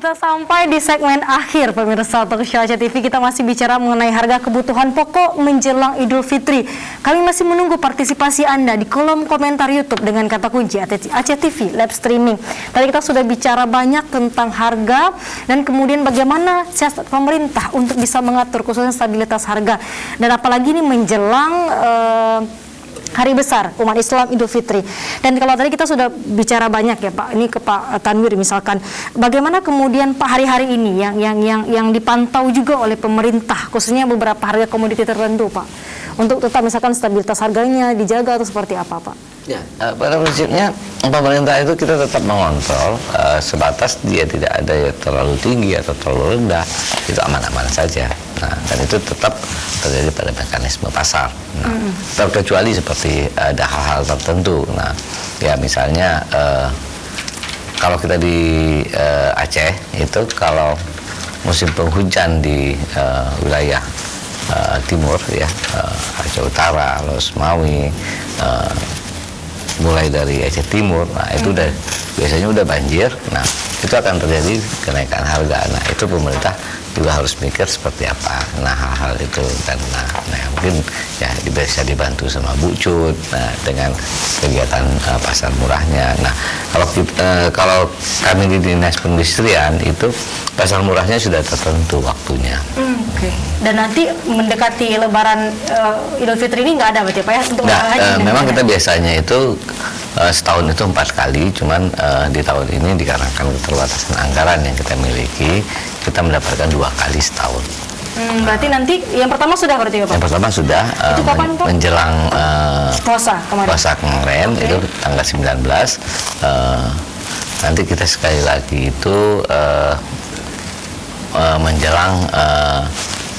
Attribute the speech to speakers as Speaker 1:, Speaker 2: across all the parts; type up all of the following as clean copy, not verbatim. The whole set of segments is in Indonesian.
Speaker 1: Kita sampai di segmen akhir pemirsa Talk Show Aceh TV. Kita masih bicara mengenai harga kebutuhan pokok menjelang Idul Fitri. Kami masih menunggu partisipasi Anda di kolom komentar YouTube dengan kata kunci Aceh TV live streaming. Tadi kita sudah bicara banyak tentang harga dan kemudian bagaimana siasat pemerintah untuk bisa mengatur khususnya stabilitas harga. Dan apalagi ini menjelang hari besar umat Islam Idul Fitri. Dan kalau tadi kita sudah bicara banyak ya Pak, ini ke Pak Tanwir misalkan, bagaimana kemudian Pak hari-hari ini yang dipantau juga oleh pemerintah, khususnya beberapa harga komoditi tertentu Pak, untuk tetap misalkan stabilitas harganya dijaga atau seperti apa Pak?
Speaker 2: Ya, pada prinsipnya pemerintah itu kita tetap mengontrol sebatas dia tidak ada yang terlalu tinggi atau terlalu rendah, itu aman-aman saja. Nah, dan itu tetap terjadi pada mekanisme pasar. Nah, terkecuali seperti ada hal-hal tertentu. Nah, ya misalnya kalau kita di Aceh itu kalau musim penghujan di wilayah timur ya, Aceh Utara, Losmawi, mulai dari Aceh Timur, nah itu udah biasanya udah banjir, nah itu akan terjadi kenaikan harga. Nah itu pemerintah juga harus mikir seperti apa. Nah hal-hal itu dan mungkin ya bisa dibantu sama Bu Cut, nah dengan kegiatan pasar murahnya. Nah kalau kami di Dinas Perindustrian itu pasar murahnya sudah tertentu waktunya.
Speaker 1: Oke. Dan nanti mendekati Lebaran Idul Fitri ini nggak ada berarti Pak ya untuk haji?
Speaker 2: Memang kita biasanya itu setahun itu 4 kali, cuman di tahun ini dikarenakan keterbatasan anggaran yang kita miliki, kita mendapatkan 2 kali setahun.
Speaker 1: Berarti nanti yang pertama sudah berarti ya Pak?
Speaker 2: Yang pertama sudah menjelang
Speaker 1: puasa
Speaker 2: kemarin itu tanggal 19. Nanti kita sekali lagi itu menjelang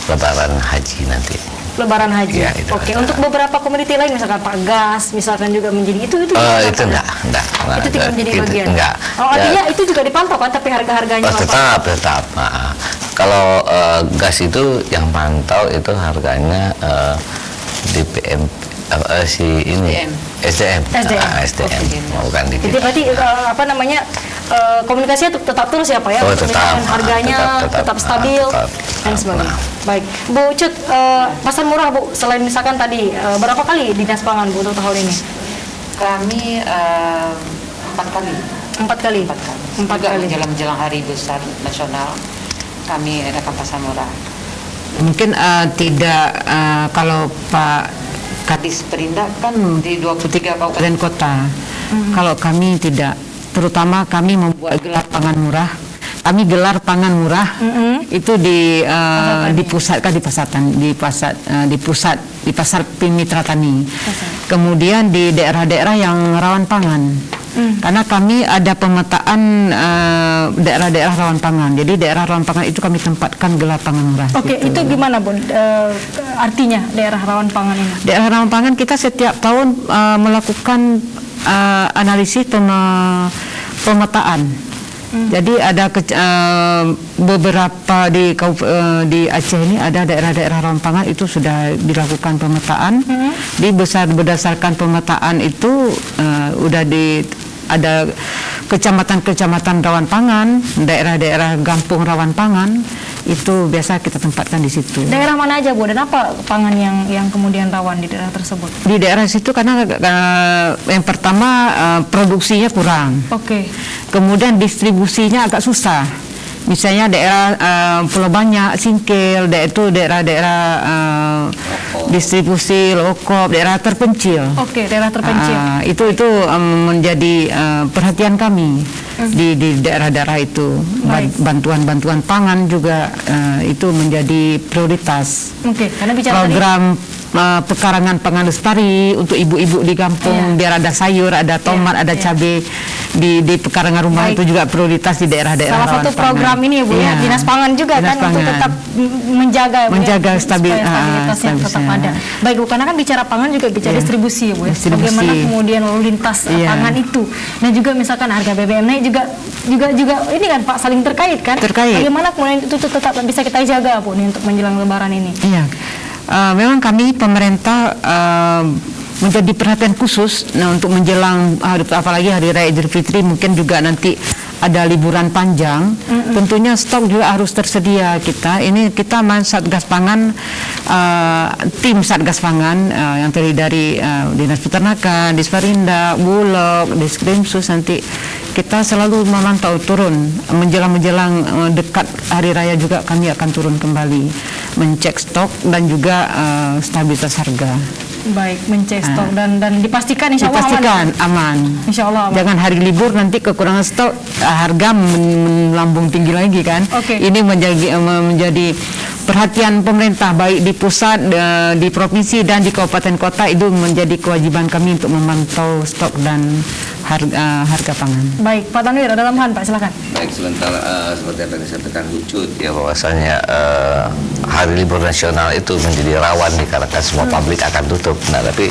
Speaker 2: Lebaran Haji nanti.
Speaker 1: Lebaran Haji.
Speaker 2: Ya,
Speaker 1: Oke, untuk beberapa komoditi lain misalkan Pak gas, misalkan juga menjadi itu
Speaker 2: enggak.
Speaker 1: Itu tidak menjadi bagian.
Speaker 2: Enggak.
Speaker 1: Oh, artinya itu juga dipantau kan, tapi harga-harganya
Speaker 2: tetap. Kalau gas itu yang pantau itu harganya di SDM. Bukan di.
Speaker 1: Jadi berarti komunikasinya tetap terus ya Pak ya?
Speaker 2: Tetap.
Speaker 1: Harganya tetap stabil dan sebagainya. Baik, Bu Cut, pasar murah Bu, selain misalkan tadi berapa kali Dinas Pangan Bu untuk tahun ini?
Speaker 3: Kami 4 kali.
Speaker 1: 4 kali.
Speaker 3: Menjelang hari besar nasional kami adakan pasar murah. Mungkin tidak kalau Pak Kadis Perindak kan di 23 kabupaten kota. Kalau kami tidak, terutama kami membuat gelar pangan murah. Kami gelar pangan murah itu dipusatkan di pusat di pasar Mitra Tani. Kemudian di daerah-daerah yang rawan pangan. Karena kami ada pemetaan daerah-daerah rawan pangan. Jadi daerah rawan pangan itu kami tempatkan gelar pangan murah.
Speaker 1: Oke, itu gimana Bun? Artinya daerah rawan pangan ini? Daerah
Speaker 3: rawan pangan kita setiap tahun melakukan analisis pemetaan. Jadi ada beberapa di Aceh ini ada daerah-daerah rawan pangan itu sudah dilakukan pemetaan. Berdasarkan pemetaan itu ada kecamatan-kecamatan rawan pangan, daerah-daerah kampung rawan pangan itu biasa kita tempatkan di situ.
Speaker 1: Daerah mana aja Bu? Dan apa pangan yang kemudian rawan di daerah tersebut?
Speaker 3: Di daerah situ karena yang pertama produksinya kurang.
Speaker 1: Oke.
Speaker 3: Kemudian distribusinya agak susah. Misalnya daerah Pulau Banyak, Singkil, itu daerah-daerah distribusi lokop, daerah terpencil.
Speaker 1: Oke, daerah terpencil.
Speaker 3: Itu menjadi perhatian kami di daerah-daerah itu. Bantuan-bantuan pangan juga itu menjadi prioritas.
Speaker 1: Oke, karena bicara
Speaker 3: program pekarangan pangan lestari untuk ibu-ibu di kampung, biar ada sayur, ada tomat, ada cabai di pekarangan rumah. itu juga prioritas di daerah-daerah
Speaker 1: salah satu program ini ya Bu ya, Dinas Pangan juga Dinas Pangan. Untuk tetap menjaga stabilitasnya tetap ada. Baik Bu, karena kan bicara pangan juga bicara distribusi ya Bu ya. Bagaimana kemudian lalu lintas pangan itu, dan juga misalkan harga BBM naik juga ini kan Pak saling terkait kan. Bagaimana kemudian itu tetap bisa kita jaga Bu nih untuk menjelang Lebaran ini?
Speaker 3: Iya. Memang kami pemerintah menjadi perhatian khusus untuk menjelang apalagi hari raya Idul Fitri, mungkin juga nanti ada liburan panjang, tentunya stok juga harus tersedia kita. Ini kita Satgas Pangan, tim Satgas Pangan yang terdiri dari Dinas Peternakan, Disperindak, Bulog, Diskrimsus, nanti kita selalu memantau turun menjelang dekat hari raya juga kami akan turun kembali mencek stok dan juga stabilitas harga.
Speaker 1: Baik, mencek stok dan dipastikan insya Allah
Speaker 3: Dipastikan aman.
Speaker 1: Insya Allah aman.
Speaker 3: Jangan hari libur nanti kekurangan stok, harga melambung tinggi lagi kan.
Speaker 1: Oke.
Speaker 3: Ini menjadi perhatian pemerintah baik di pusat, di provinsi dan di kabupaten kota. Itu menjadi kewajiban kami untuk memantau stok dan harga pangan.
Speaker 1: Baik, Pak Tanwir, ada tambahan Pak, silakan.
Speaker 2: Baik, sementara seperti yang tadi disampaikan Bu Cut, ya bahwasanya hari libur nasional itu menjadi rawan dikarenakan semua publik akan tutup. Nah, tapi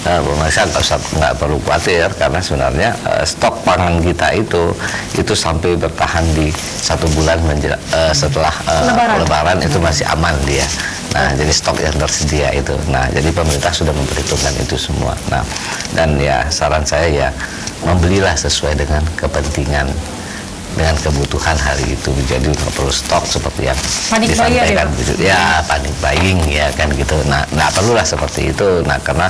Speaker 2: pemirsa nggak perlu khawatir karena sebenarnya stok pangan kita itu sampai bertahan di 1 bulan setelah Lebaran itu masih aman dia. Nah, jadi stok yang tersedia itu. Nah, jadi pemerintah sudah memperhitungkan itu semua. Nah, dan ya saran saya ya membelilah sesuai dengan kepentingan, dengan kebutuhan hari itu. Jadi nggak perlu stok seperti yang
Speaker 1: Panik
Speaker 2: disampaikan
Speaker 1: buying
Speaker 2: ya, panik buying ya kan gitu. Nah, nggak perlulah seperti itu. Nah, karena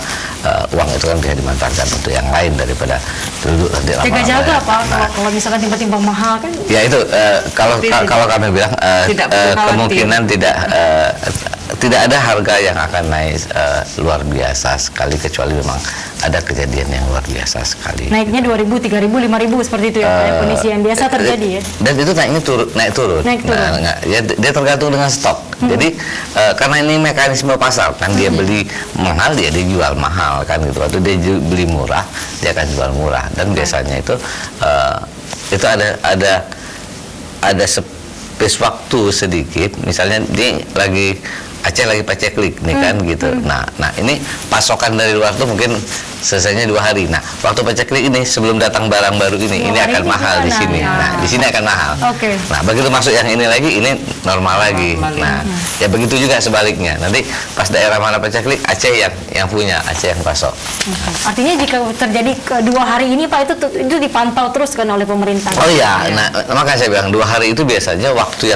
Speaker 2: uang itu kan bisa dimanfaatkan untuk yang lain daripada duduk nanti lama-lama.
Speaker 1: Jaga-jaga Pak,
Speaker 2: Nah,
Speaker 1: kalau misalkan tiba-tiba mahal kan.
Speaker 2: ya itu kalau kami bilang
Speaker 3: Tidak perlu khawatir.
Speaker 2: kemungkinan tidak ada harga yang akan naik luar biasa sekali, kecuali memang ada kejadian yang luar biasa sekali.
Speaker 1: Naiknya 2.000, 3.000, 5.000 seperti itu ya Pak, ya, kondisi yang biasa terjadi ya.
Speaker 2: Dan itu naik turun.
Speaker 1: Naik turun.
Speaker 2: Nah, ya, dia tergantung dengan stok. Jadi karena ini mekanisme pasar kan, dia beli mahal, dia dijual mahal kan gitu. Waktu dia beli murah, dia akan jual murah. Dan biasanya itu ada space waktu sedikit. Misalnya dia Aceh lagi paceklik nih kan gitu. Nah ini pasokan dari luar tuh mungkin selesainya 2 hari. Nah, waktu paceklik ini sebelum datang barang baru ini akan mahal di sini. Nah, di sini akan mahal.
Speaker 1: Oke.
Speaker 2: Nah, begitu masuk yang ini lagi, ini normal lagi. Nah, ya begitu juga sebaliknya. Nanti pas daerah mana paceklik, Aceh yang punya, Aceh yang pasok.
Speaker 1: Artinya jika terjadi 2 hari ini Pak, itu dipantau terus kan oleh pemerintah.
Speaker 2: Oh iya, nah makanya saya bilang 2 hari itu biasanya waktu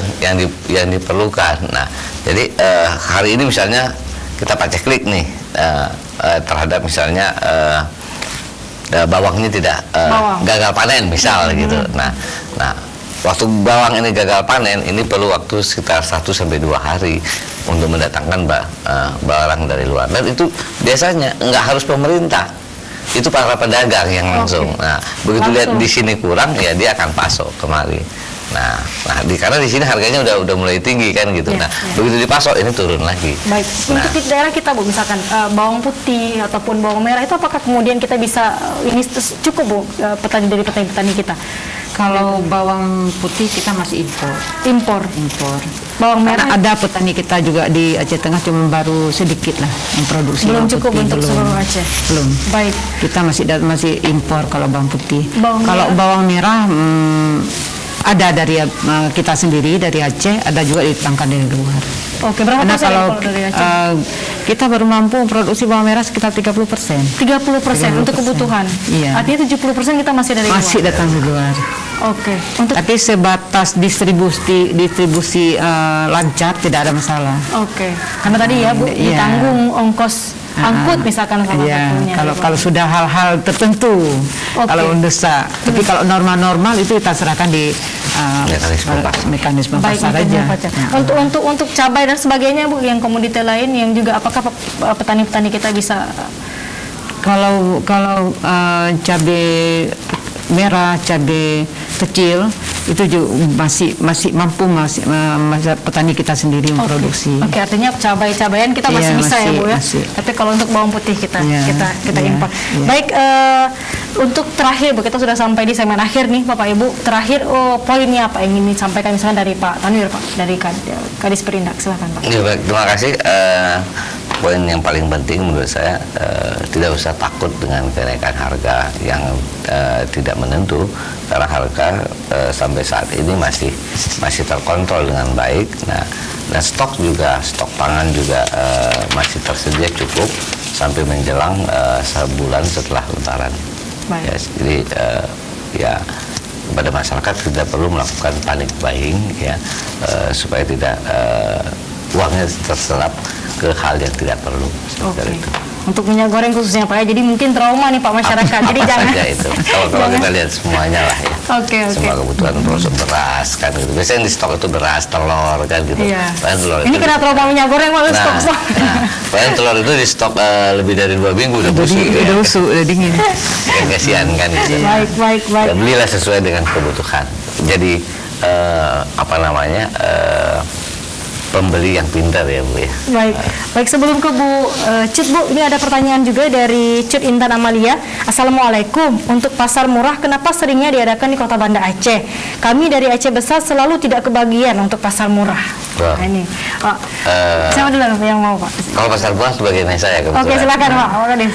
Speaker 2: yang diperlukan. Nah, jadi hari ini misalnya kita paceklik nih terhadap misalnya bawangnya tidak gagal panen misal gitu. Nah waktu bawang ini gagal panen, ini perlu waktu sekitar 1-2 hari untuk mendatangkan barang dari luar. Dan itu biasanya nggak harus pemerintah, itu para pedagang yang langsung. Nah, begitu lihat di sini kurang, ya dia akan pasok kemari. Nah, karena di sini harganya udah mulai tinggi kan gitu. Begitu dipasok ini turun lagi.
Speaker 1: Baik, untuk di daerah kita Bu, misalkan bawang putih ataupun bawang merah itu apakah kemudian kita bisa ini cukup Bu, petani kita?
Speaker 3: Kalau bawang putih kita masih impor.
Speaker 1: Bawang merah
Speaker 3: Karena ada petani kita juga di Aceh Tengah cuma baru sedikit lah memproduksi
Speaker 1: belum
Speaker 3: bawang
Speaker 1: cukup
Speaker 3: putih,
Speaker 1: untuk seluruh Aceh.
Speaker 3: Belum.
Speaker 1: Baik.
Speaker 3: Kita masih impor kalau bawang putih.
Speaker 1: Merah.
Speaker 3: Kalau bawang merah ada dari kita sendiri dari Aceh, ada juga ditangkap dari luar.
Speaker 1: Oke, berapa
Speaker 3: Karena
Speaker 1: persen
Speaker 3: kalau
Speaker 1: dari Aceh?
Speaker 3: kita baru mampu produksi bawang merah sekitar 30%.
Speaker 1: 30% untuk kebutuhan.
Speaker 3: Iya.
Speaker 1: Artinya 70% kita masih dari
Speaker 3: Masih
Speaker 1: luar.
Speaker 3: datang dari luar.
Speaker 1: Oke. Untuk
Speaker 3: Tapi sebatas distribusi lancar, tidak ada masalah.
Speaker 1: Oke. Karena tadi ya Bu,
Speaker 3: Iya.
Speaker 1: ditanggung ongkos angkut misalkan salah
Speaker 3: Iya,
Speaker 1: satunya.
Speaker 3: kalau sudah hal-hal tertentu,
Speaker 1: Oke.
Speaker 3: kalau mendesak. Tapi kalau normal-normal itu kita serahkan di mekanisme
Speaker 1: Baik,
Speaker 3: pasar
Speaker 1: untuk
Speaker 3: aja.
Speaker 1: membaca.
Speaker 3: Nah.
Speaker 1: Untuk cabai dan sebagainya Bu, yang komoditi lain yang juga apakah petani-petani kita bisa
Speaker 3: Kalau cabai merah, cabai kecil itu juga masih mampu petani kita sendiri memproduksi.
Speaker 1: Oke, artinya cabai-cabayan kita masih
Speaker 3: Iya,
Speaker 1: bisa ya Bu ya.
Speaker 3: masih.
Speaker 1: Tapi kalau untuk bawang putih kita
Speaker 3: Iya,
Speaker 1: kita
Speaker 3: iya,
Speaker 1: impor.
Speaker 3: iya.
Speaker 1: Baik, untuk terakhir Bu, kita sudah sampai di segmen akhir nih Bapak Ibu. Terakhir poinnya apa yang ingin disampaikan misalnya dari Pak Tanwir Pak, dari Kadis Perindak, silakan Pak.
Speaker 2: Ya, baik, terima kasih. Poin yang paling penting menurut saya, tidak usah takut dengan kenaikan harga yang tidak menentu, karena harga sampai saat ini masih terkontrol dengan baik. Nah, dan stok pangan juga masih tersedia cukup sampai menjelang sebulan setelah Lebaran.
Speaker 1: Baik.
Speaker 2: Ya, jadi kepada masyarakat tidak perlu melakukan panic buying ya, supaya tidak uangnya terserap ke hal yang tidak perlu.
Speaker 1: Oke. Untuk minyak goreng khususnya Pak ya, jadi mungkin trauma nih Pak masyarakat. Jadi
Speaker 2: Apa
Speaker 1: jangan.
Speaker 2: saja itu. Kalau kita lihat semuanya lah ya.
Speaker 1: Oke.
Speaker 2: Semua kebutuhan termasuk beras kan gitu. Biasanya yang di stok itu beras, telur kan gitu.
Speaker 1: Iya.
Speaker 2: Padahal telur
Speaker 1: Ini
Speaker 2: itu
Speaker 1: kena trauma minyak goreng Pak, stok.
Speaker 2: padahal telur itu di stok lebih dari 2 minggu udah busuk ya.
Speaker 3: Udah busuk, udah dingin.
Speaker 2: Kan kasihan kan gitu.
Speaker 1: Baik.
Speaker 2: Ya, belilah sesuai dengan kebutuhan. Jadi pembeli yang pintar ya Bu ya.
Speaker 1: Baik, sebelum ke Bu Cut Bu, ini ada pertanyaan juga dari Cut Intan Amalia. Assalamualaikum. Untuk pasar murah kenapa seringnya diadakan di Kota Banda Aceh? Kami dari Aceh Besar selalu tidak kebagian untuk pasar murah.
Speaker 2: Wah.
Speaker 1: Nah, ini Pak, siapa dulu yang mau Pak?
Speaker 2: Kalau pasar murah sebagai saya kebetulan.
Speaker 1: Oke, silakan Pak. Makasih.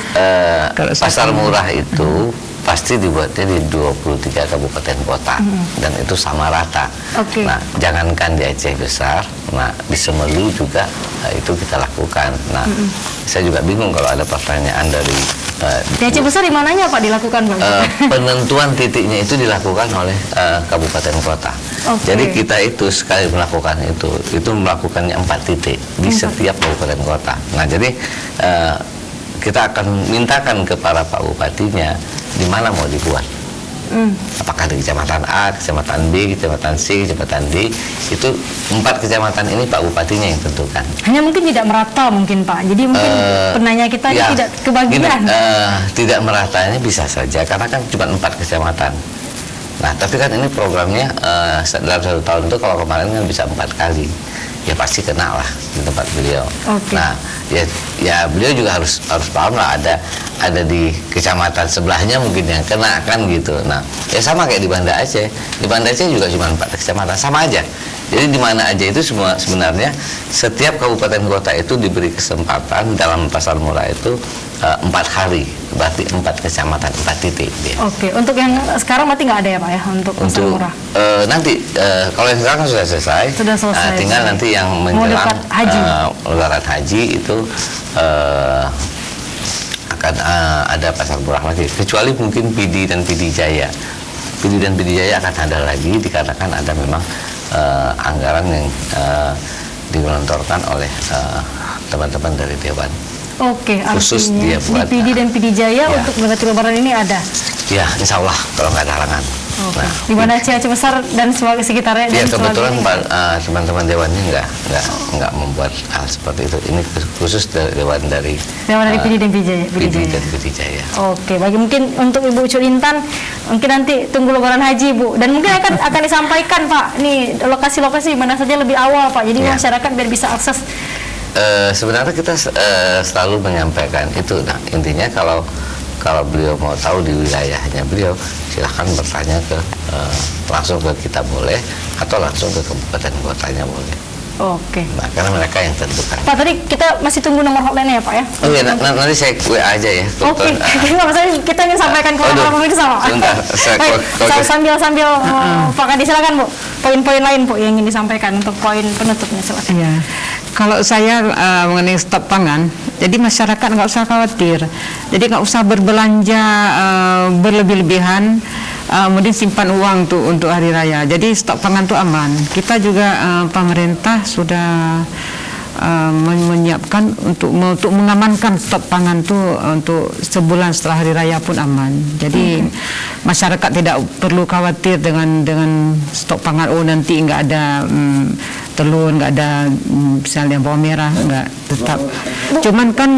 Speaker 3: Kalau
Speaker 2: Pasar murah itu pasti dibuatnya di 23 kabupaten kota dan itu sama rata.
Speaker 1: Oke.
Speaker 2: Nah, jangankan di Aceh Besar, nah di Semelu juga itu kita lakukan. Nah, saya juga bingung kalau ada pertanyaan dari
Speaker 1: Di Aceh Besar di mananya Pak dilakukan Pak?
Speaker 2: penentuan titiknya itu dilakukan oleh kabupaten kota.
Speaker 1: Oke.
Speaker 2: Jadi kita itu sekali melakukan itu melakukannya 4 titik di setiap kabupaten kota. Nah, jadi kita akan mintakan kepada Pak Bupatinya di mana mau dibuat. Apakah di kecamatan A, kecamatan B, kecamatan C, kecamatan D, itu 4 kecamatan ini Pak Bupatinya yang tentukan.
Speaker 1: Hanya mungkin tidak merata mungkin Pak. Jadi mungkin penanya kita ini tidak kebagian.
Speaker 2: Gini, tidak meratanya bisa saja karena kan cuma 4 kecamatan. Nah, tapi kan ini programnya dalam 1 tahun itu kalau kemarin kan bisa 4 kali. Ya pasti kena lah di tempat beliau.
Speaker 1: Oke.
Speaker 2: Nah, ya beliau juga harus paham lah ada di kecamatan sebelahnya mungkin yang kena kan gitu. Nah, ya sama kayak di Banda Aceh. Di Banda Aceh juga cuma 4 kecamatan, sama aja. Jadi di mana aja itu semua sebenarnya setiap kabupaten kota itu diberi kesempatan dalam pasar murah itu 4 hari, berarti 4 kecamatan, 4 titik dia.
Speaker 1: Oke, untuk yang sekarang berarti nggak ada ya Pak ya untuk pasar murah?
Speaker 2: Nanti kalau yang sekarang kan sudah selesai.
Speaker 1: Sudah selesai.
Speaker 2: Tinggal nanti yang
Speaker 1: Mau
Speaker 2: menjelang
Speaker 1: dekat haji.
Speaker 2: lebaran haji itu akan ada pasar murah lagi. Kecuali mungkin PD dan PD Jaya. PD dan PD Jaya akan ada lagi dikarenakan ada memang anggaran yang digelontorkan oleh teman-teman dari Dewan.
Speaker 1: Oke,
Speaker 2: Khusus
Speaker 1: artinya
Speaker 2: dia buat,
Speaker 1: di PD dan PD Jaya
Speaker 2: ya.
Speaker 1: untuk mendekati lebaran ini ada.
Speaker 2: Ya, insya Allah kalau nggak ada halangan.
Speaker 1: Oke. Di mana Aceh Besar dan sekitarnya?
Speaker 2: Ya
Speaker 1: dan
Speaker 2: kebetulan
Speaker 1: sebagainya.
Speaker 2: teman-teman dewannya nggak membuat hal seperti itu. Ini khusus dewan dari
Speaker 1: PD dan PD Jaya.
Speaker 2: PD dan PD Jaya.
Speaker 1: Oke, bagi mungkin untuk Ibu Cut Intan, mungkin nanti tunggu lebaran haji Bu, dan mungkin akan disampaikan Pak, nih lokasi-lokasi mana saja lebih awal Pak, jadi
Speaker 2: Ya.
Speaker 1: masyarakat biar bisa akses.
Speaker 2: Sebenarnya kita selalu menyampaikan itu. Nah, intinya kalau beliau mau tahu di wilayahnya beliau, silahkan bertanya langsung ke kita boleh, atau langsung ke kabupaten kotanya boleh.
Speaker 1: Oke.
Speaker 2: Nah, karena mereka yang tentukan.
Speaker 1: Pak, tadi kita masih tunggu nomor hotline-nya ya Pak ya?
Speaker 2: Oh iya, nanti saya WA aja ya.
Speaker 1: Oke, nggak masalah, kita ingin sampaikan ke orang pemirsa Pak.
Speaker 2: Sebentar,
Speaker 1: Baik, sambil Pak Kadi silakan Bu, poin-poin lain Bu yang ingin disampaikan untuk poin penutupnya silakan.
Speaker 3: Iya. Kalau saya mengenai stok pangan, jadi masyarakat nggak usah khawatir. Jadi nggak usah berbelanja berlebih-lebihan, kemudian simpan uang tuh untuk hari raya. Jadi stok pangan tuh aman. Kita juga pemerintah sudah menyiapkan untuk mengamankan stok pangan tuh untuk sebulan setelah hari raya pun aman. Jadi masyarakat tidak perlu khawatir dengan stok pangan. Oh nanti nggak ada telur, nggak ada misalnya bawang merah, nggak, tetap. Cuman kan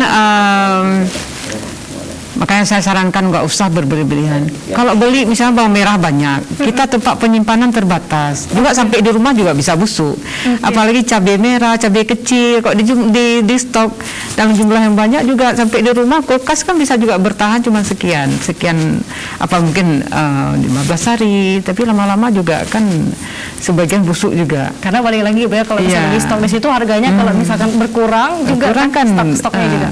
Speaker 3: makanya saya sarankan nggak usah berlebihan. Kalau beli misalnya bawang merah banyak, kita tempat penyimpanan terbatas, juga sampai di rumah juga bisa busuk. Apalagi cabai merah, cabai kecil, kok di stok dalam jumlah yang banyak juga sampai di rumah, kulkas kan bisa juga bertahan cuma sekian apa mungkin 15 hari, tapi lama-lama juga kan sebagian busuk juga.
Speaker 1: Karena balik lagi ya, kalau misalnya di stok di situ harganya kalau misalkan berkurang juga kan stoknya juga.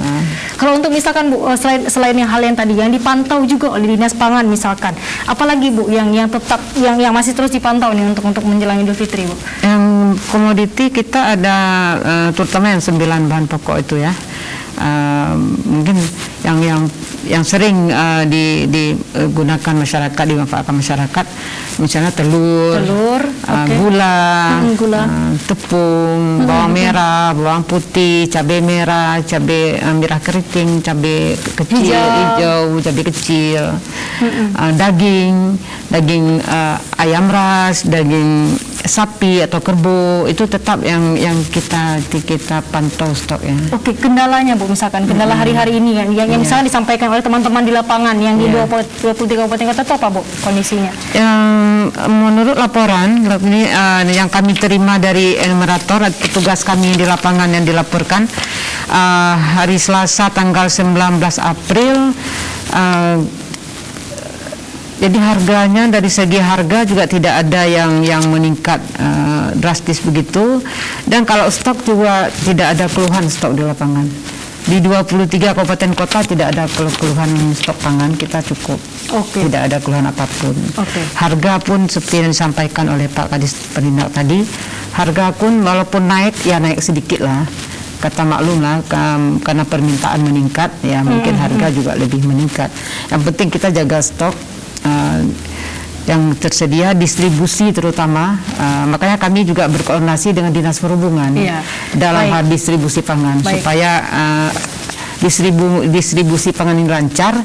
Speaker 1: Kalau untuk misalkan Bu, selain yang hal yang tadi yang dipantau juga oleh Dinas Pangan misalkan, apalagi Bu yang tetap yang masih terus dipantau nih untuk menjelang Idul Fitri Bu?
Speaker 3: Yang komoditi kita ada terutama yang 9 bahan pokok itu ya. Mungkin yang sering digunakan masyarakat, dimanfaatkan masyarakat, misalnya telur,
Speaker 1: oke.
Speaker 3: gula,
Speaker 1: Gula.
Speaker 3: tepung, bawang merah, bawang putih, cabai merah, cabai merah keriting, cabai kecil, hijau, cabai kecil, daging ayam ras, daging sapi atau kerbau, itu tetap yang kita pantau stoknya.
Speaker 1: Oke, kendalanya Bu, misalkan kendala hari-hari ini kan, yang misalnya disampaikan oleh teman-teman di lapangan yang di 23 kabupaten kota itu apa Bu kondisinya?
Speaker 3: Yang menurut laporan ini yang kami terima dari enumerator, petugas kami di lapangan yang dilaporkan hari Selasa tanggal 19 April. Jadi harganya, dari segi harga juga tidak ada yang meningkat drastis begitu, dan kalau stok juga tidak ada keluhan stok di lapangan. Di 23 kabupaten kota tidak ada keluhan stok pangan, kita cukup. Tidak ada keluhan apapun. Harga pun seperti yang disampaikan oleh Pak Kadis Perindak tadi, harga pun walaupun naik, ya naik sedikit lah. Kata maklum lah, karena permintaan meningkat, ya mungkin harga juga lebih meningkat. Yang penting kita jaga stok yang tersedia, distribusi terutama, makanya kami juga berkoordinasi dengan Dinas Perhubungan dalam hal distribusi pangan supaya distribusi pangan ini lancar,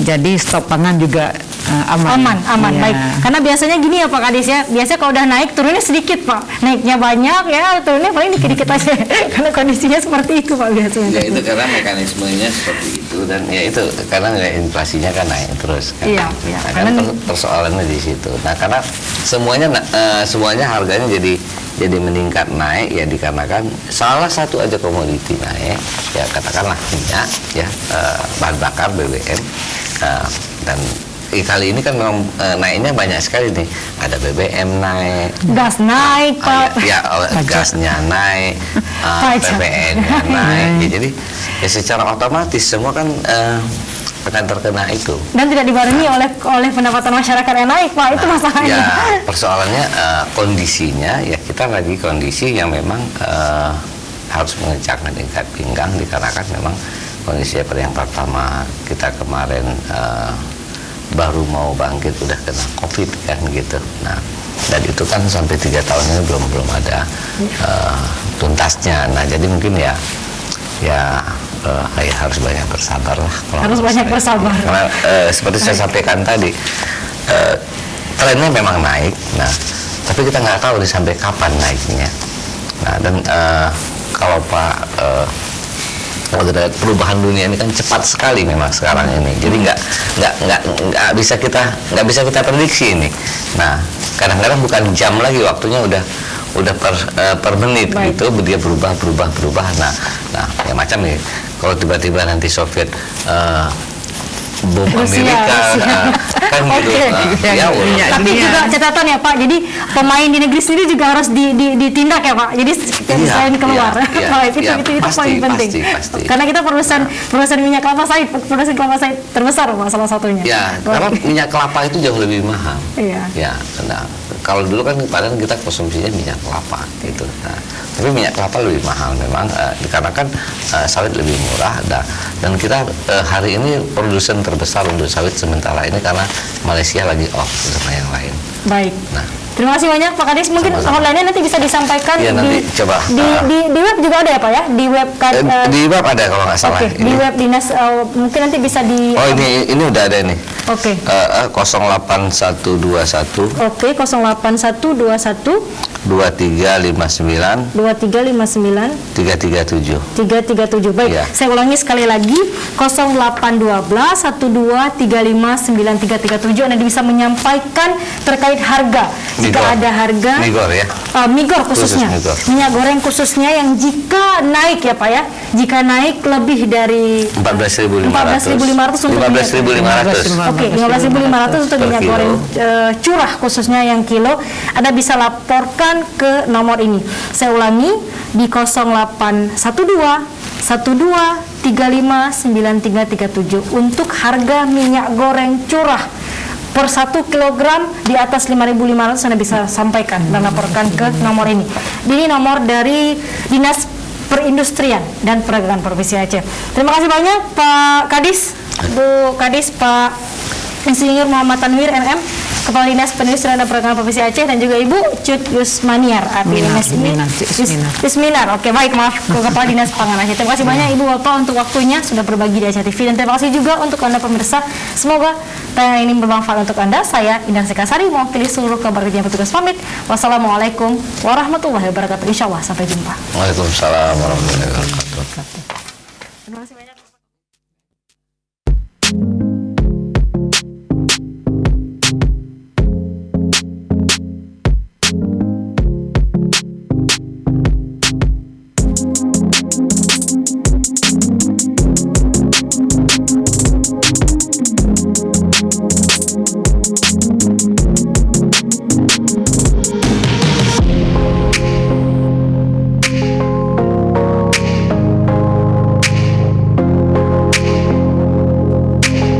Speaker 3: jadi stok pangan juga aman.
Speaker 1: Baik. Karena biasanya gini ya Pak Kadis ya, biasanya kalau udah naik turunnya sedikit Pak, naiknya banyak ya turunnya paling dikit-dikit aja. Karena kondisinya seperti itu Pak biasanya.
Speaker 2: Ya itu karena mekanismenya seperti itu, dan ya itu karena inflasinya kan naik terus kan.
Speaker 1: Iya.
Speaker 2: Nah, kan persoalannya di situ. Nah karena semuanya harganya jadi meningkat naik, ya dikarenakan salah satu aja komoditi naik, ya katakanlah minyak, ya bahan bakar BBM, dan kali ini kan memang naiknya banyak sekali nih. Ada BBM naik,
Speaker 1: gas naik Pak.
Speaker 2: Gasnya naik, PPN-nya naik. Ya, jadi ya secara otomatis semua kan akan terkena itu. Dan
Speaker 1: tidak dibarengi oleh pendapatan masyarakat yang naik Pak, itu masalahnya.
Speaker 2: Ya persoalannya kondisinya, ya kita lagi kondisi yang memang harus mengejarkan tingkat pinggang, dikarenakan memang kondisi seperti yang pertama kita kemarin baru mau bangkit udah kena COVID kan gitu. Nah, dan itu kan sampai 3 tahun ini belum ada tuntasnya. Nah, jadi mungkin ya harus banyak bersabar lah.
Speaker 1: Harus banyak bersabar.
Speaker 2: Karena seperti saya sampaikan tadi, trennya memang naik. Nah, tapi kita nggak tahu nih sampai kapan naiknya. Nah, dan kalau perubahan dunia ini kan cepat sekali memang sekarang ini, jadi nggak bisa kita prediksi ini. Nah, kadang-kadang bukan jam lagi, waktunya udah per menit. Baik. Gitu dia berubah. Nah ya macam nih, kalau tiba-tiba nanti Soviet bom Amerika kan gitu.
Speaker 1: Tapi juga catatan ya Pak, jadi pemain di negeri sendiri juga harus ditindak ya Pak. Jadi selain keluar, itu paling penting. Pasti. Karena kita produsen minyak kelapa sawit, produsen kelapa sawit terbesar Pak, salah satunya.
Speaker 2: Ya, karena minyak kelapa itu jauh lebih mahal. Ya, nah, kalau dulu kan padahal kita konsumsinya minyak kelapa gitu. Nah, tapi minyak kelapa lebih mahal memang, dikarenakan sawit lebih murah. Dan kita hari ini produsen terbesar untuk sawit sementara ini karena Malaysia lagi off sama yang lain.
Speaker 1: Baik. Nah, terima kasih banyak Pak Kadis. Mungkin online-nya nanti bisa disampaikan di web juga ada ya Pak ya? Di web
Speaker 2: di web ada kalau nggak salah.
Speaker 1: Di web dinas mungkin nanti bisa di.
Speaker 2: Oh ini udah ada nih. 08121.
Speaker 1: 08121
Speaker 2: 2359 337.
Speaker 1: Baik, saya ulangi sekali lagi, 0812 1235 9337. Anda bisa menyampaikan terkait harga. Jika ada harga
Speaker 2: Migor ya.
Speaker 1: Migor khususnya. Minyak goreng khususnya yang jika naik ya Pak ya. Jika naik lebih dari 14.500 untuk
Speaker 2: 15.500.
Speaker 1: Oke, 15.500 untuk minyak goreng curah khususnya yang kilo. Anda bisa laporkan ke nomor ini. Saya ulangi, di 0812 1235 9337 untuk harga minyak goreng curah per 1 kilogram di atas 5.500. Anda bisa sampaikan dan laporkan ke nomor ini. Ini nomor dari Dinas Perindustrian dan Perdagangan Provinsi Aceh. Terima kasih banyak Pak Kadis, Bu Kadis, Pak Insinyur Muhammad Tanwir MM. Kepala Dinas Penelusuran dan Perkembangan Provinsi Aceh, dan juga Ibu Cut Yusmaniar. Yusminar. Oke, baik, maaf, Kepala Dinas Pangan Aceh. Terima kasih banyak Ibu Bapak untuk waktunya sudah berbagi di Aceh TV, dan terima kasih juga untuk Anda pemirsa. Semoga tayangan ini bermanfaat untuk Anda. Saya Indah Sekasari mewakili seluruh kabar kerja petugas pamit. Wassalamualaikum warahmatullahi wabarakatuh. Insyaallah sampai jumpa.
Speaker 2: Waalaikumsalam warahmatullahi wabarakatuh.
Speaker 1: Terima kasih banyak.